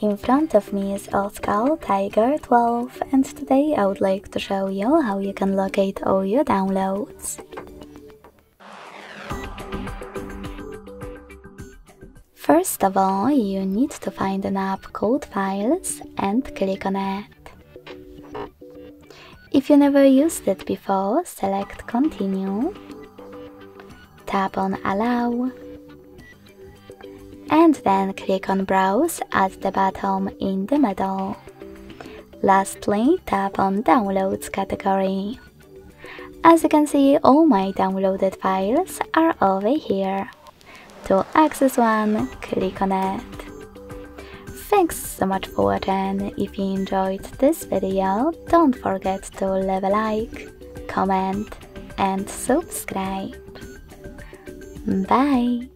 In front of me is OSCAL Tiger 12, and today I would like to show you how you can locate all your downloads. First of all, you need to find an app called Files and click on it. If you never used it before, select Continue, tap on Allow, and then click on Browse at the bottom in the middle. Lastly, tap on Downloads category. As you can see, all my downloaded files are over here. To access one, click on it. Thanks so much for watching. If you enjoyed this video, don't forget to leave a like, comment and subscribe. Bye!